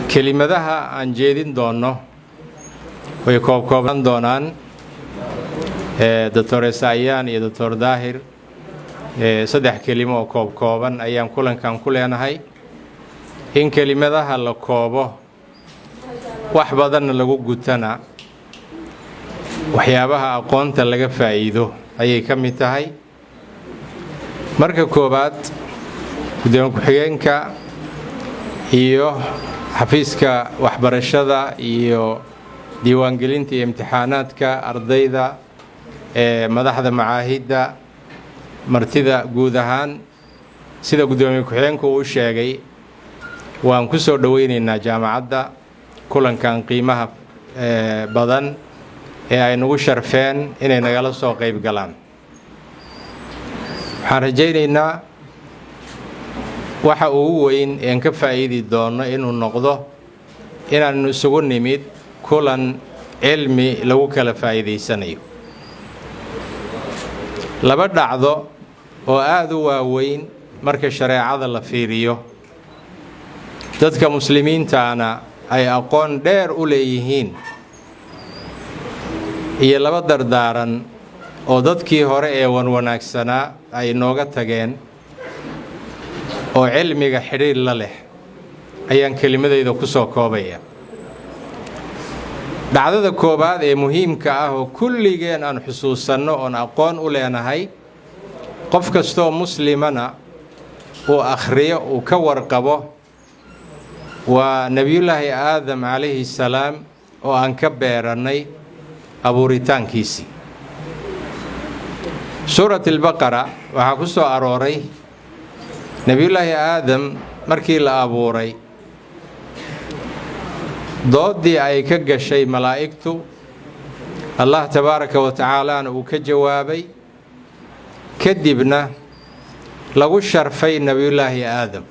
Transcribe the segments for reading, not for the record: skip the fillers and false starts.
kelimadaha aan jeedin doono way koobkooban doonaan Dr. Sayaan iyo Dr. Daahir saddex kelimo oo koobkooban ayaan kulankan ku leenahay in kelimadaha la koobo wax badan lagu gutana waxyaabaha aqoonta laga faa'iido ayay ka mid tahay marka koobaad gudoomiye ku-xigeenka iyo xafiiska waxbarashada iyo diiwaangelinta iyo imtixaanaadka ardayda madaxda macaahidda martida guud ahaan sida gudoomiye ku-xigeenku uu sheegay waan ku soo dhaweynaynaa jaamacadda kulankan qiimaha badan ee ay nagu sharfeen inay nagala soo qayb galaan waxaan rajaynaynaa waxa ugu weyn ee ka faa'iidi doono inuu noqdo inaan isugu nimid kulan cilmi lagu kala faa'iideysanayo laba dhacdo oo aad u waaweyn marka shareecada la fiiriyo dadka muslimiintaana ay aqoon dheer u leeyihiin iyo laba dardaaran oo dadkii hore ee wanaagsanaa ay nooga tageen oo cilmiga xiriir la leh ayaan kelimadeyda ku soo koobaya dhacdada koobaad ee muhiimka ah oo kulligeen aan xusuusanno oon aqoon u leenahay qof kastoo muslimana uu akhriyo uu ka warqabo waa nebiyullaahi aadam calayhi salaam oo aan ka beerannay abuuritaankiisii suurat albaqara waxaa ku soo arooray nebiyullaahi aadam markii la abuuray doodii ay ka gashay malaa'igtu allah tabaaraka wa tacaalaana uu ka jawaabay kadibna lagu sharfay nebiyullaahi aadam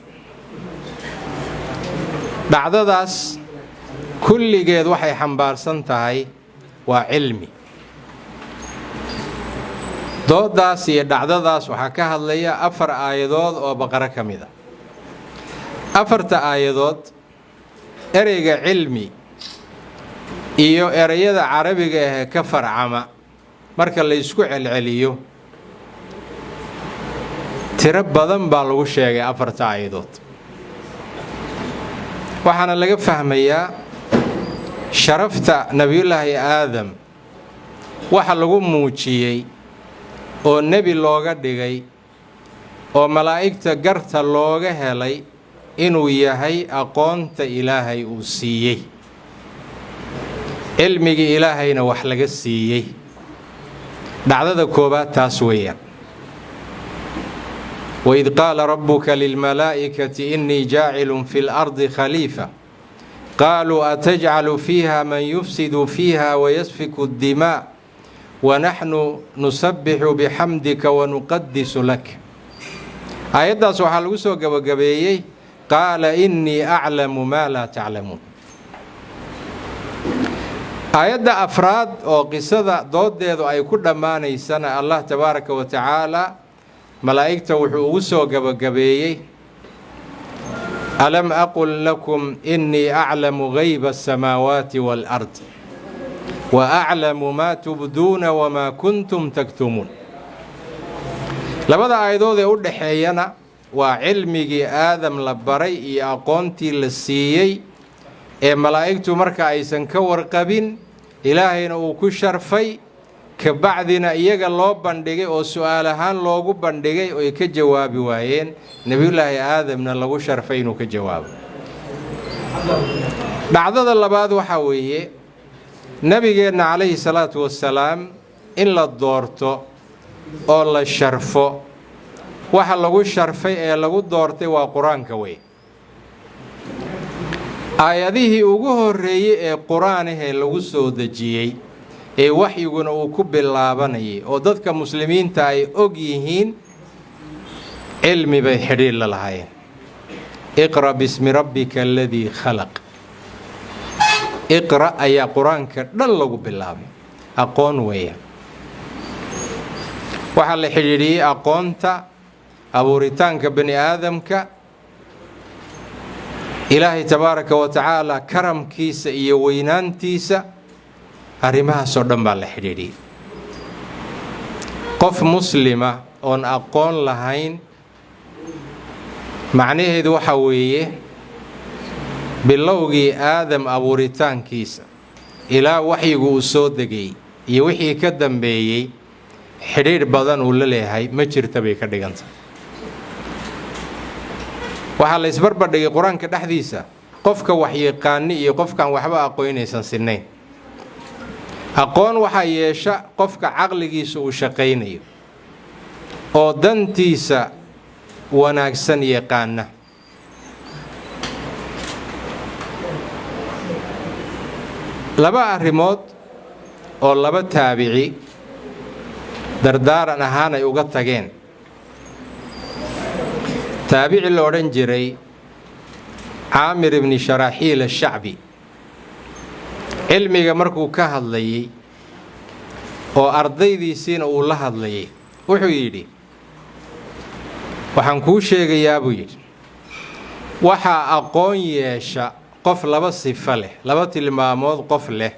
dhacdadaas kulligeed waxay xambaarsan tahay waa cilmi doodaas iyo dhacdadaas waxaa ka hadlaya 4 aayadood oo baqara ka mid ah 4ta aayadood ereyga cilmi iyo ereyada carabiga ah ka farcama marka la isku celceliyo tiro badan baa lagu sheegay 4ta aayadood waxaana laga fahmayaa sharafta nebiyullaahi aadam waxa lagu muujiyey oo nebi looga dhigay oo malaa'igta garta looga helay inuu yahay aqoonta ilaahay uu siiyey cilmigii ilaahayna wax laga siiyey dhacdada koobaad taas weeyaan وإذ قال ربك للملائكة إني جاعل في الأرض خليفة قالوا أتجعل فيها من يفسد فيها ويسفك الدماء ونحن نسبح بحمدك ونقدس لك آيات سبحانه وتعالى قال إني أعلم ما لا تعلمون آيات أفراد أو قصة ضد أي كل ما نيسنا الله تبارك وتعالى ملائكته وحوسوا قبقبيي ألم أقل لكم إني أعلم غيب السماوات والأرض وأعلم ما تبدون وما كنتم تكتمون لبدا آيادود أود حيانا وعلمي آدم لبري أقونتي للسيي ملائكته مركا أيسان كورقبين إلهينا وكشرفي kabacdina iyaga loo bandhigay oo su'aal ahaan loogu bandhigay oo ay ka jawaabi waayeen nebiyullaahi aadamna lagu sharfay inuu ka jawaabo dhacdada labaad waxa weeye nabigeenna calayhi salaatu wassalaam in la doorto oo la sharfo waxa lagu sharfay ee lagu doortay waa qur-aanka wey aayadihii ugu horreeyey ee qur-aanahee lagu soo dejiyey ee waxyiguna uu ku bilaabanayay oo dadka muslimiinta ay og yihiin cilmi bay xidhiir la lahaayeen iqra bismi rabbika alladii khalaq iqra ayaa qur-aanka dhan lagu bilaabay aqoon weeyaan waxaa la xidhiidhiyey aqoonta abuuritaanka bani aadamka ilaahay tabaaraka wa tacaala karamkiisa iyo weynaantiisa arrimahaasoo dhan baa la xidhiidhiyey. qof muslima oon aqoon lahayn macnaheedu waxa weeye bilowgii aadam abuuritaankiisa ilaa waxyigu uu soo degay iyo wixii ka dambeeyey xidhiidh badan uu la leeyahay ma jirta bay ka dhiganta. waxaa la isbarbardhigay qur-aanka dhexdiisa qofka waxyaqaani iyo qofkaan waxba aqoonaysan sinnayn. aqoon waxaa yeesha qofka caqligiisa uu shaqaynayo oo dantiisa wanaagsan yaqaana. laba arrimood oo laba taabici dardaaran ahaan ay uga tageen. taabici la odhan jiray caamir ibni sharaaxiil ashacbi cilmiga markuu ka hadlayay oo ardaydiisiina uu la hadlayay wuxuu yidhi, waxaan kuu sheegayaa buu yidhi, waxaa aqoon yeesha qof laba sifo leh, laba tilmaamood qof leh.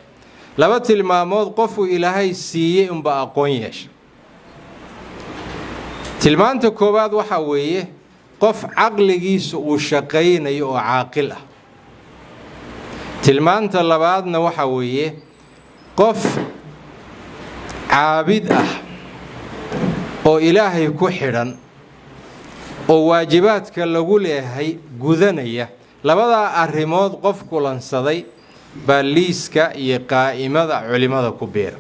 laba tilmaamood qofuu ilaahay siiyey unba aqoon yeesha. tilmaanta koowaad waxaa weeye qof caqligiisa uu shaqaynayo oo caaqil ah. tilmaanta labaadna waxaa weeye qof caabid ah oo ilaahay ku xidhan oo waajibaadka lagu leeyahay gudanaya. labadaa arrimood qof kulansaday baa liiska iyo qaa'imada culimmada ku biira.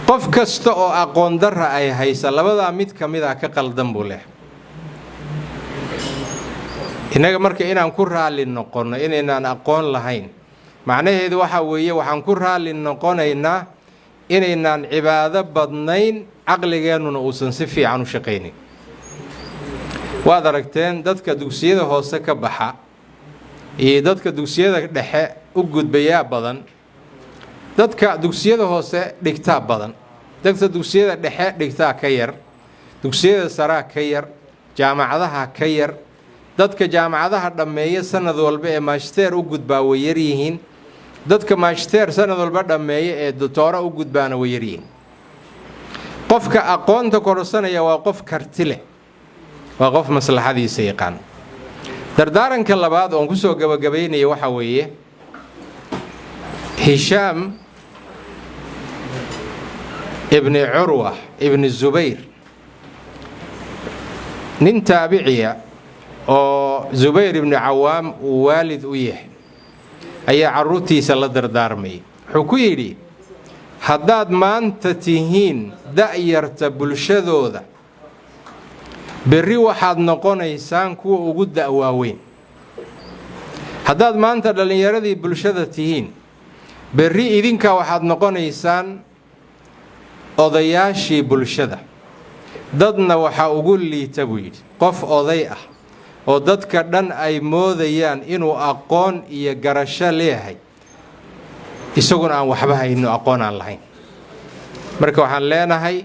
qof kasta oo aqoon darra ay haysa labadaa mid ka mid ah ka qaldan buu leeyahay. innaga marka inaan ku raalli noqonno inaynaan aqoon lahayn macnaheedu waxaa weeye waxaan ku raalli noqonaynaa inaynaan cibaado badnayn, caqligeennuna uusan si fiican u shaqaynin. waad aragteen dadka dugsiyada hoose ka baxa iyo dadka dugsiyada dhexe u gudbayaa badan, dadka dugsiyada hoose dhigtaa badan, dadka dugsiyada dhexe dhigtaa ka yar, dugsiyada saraa ka yar, jaamacadaha ka yar. dadka jaamacadaha dhammeeya sanad walba ee maajsteer u gudbaa way yar yihiin. dadka maajsteer sanad walba dhammeeya ee doctoora u gudbaana way yar yihiin. qofka aqoonta korsanaya waa qof karti leh, waa qof maslaxadiisa yaqaan. dardaaranka labaad oon ku soo gabagabaynaya waxaa weeye hishaam ibni curwa ibni zubayr, nin taabiciya oo zubayr ibni cawaam uu waalid u yahay, ayaa carruurtiisa la dardaarmayay. wuxuu ku yidhi, haddaad maanta tihiin da'yarta bulshadooda, berri waxaad noqonaysaan kuwa ugu da'waaweyn. haddaad maanta dhallinyaradii bulshada tihiin, berri idinkaa waxaad noqonaysaan odayaashii bulshada. dadna waxaa ugu liita buu yidhi qof oday ah oo dadka dhan ay moodayaan inuu aqoon iyo garasho leeyahay, isaguna aan waxba hayno, aqoon aan lahayn. marka waxaan leenahay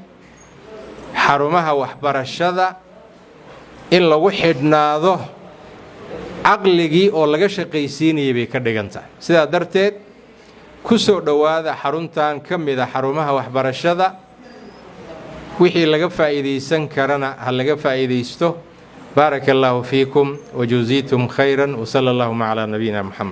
xarumaha waxbarashada in lagu xidhnaado caqligii oo laga shaqaysiinayay bay ka dhigan tahay. sidaa darteed ku soo dhowaada xaruntan ka mid a xarumaha waxbarashada. wixii laga faa'iidaysan karana ha laga faa'iidaysto. baaraka allaahu fiikum wajuziitum khayran wasala allaahuma calaa nabiyina muxamed.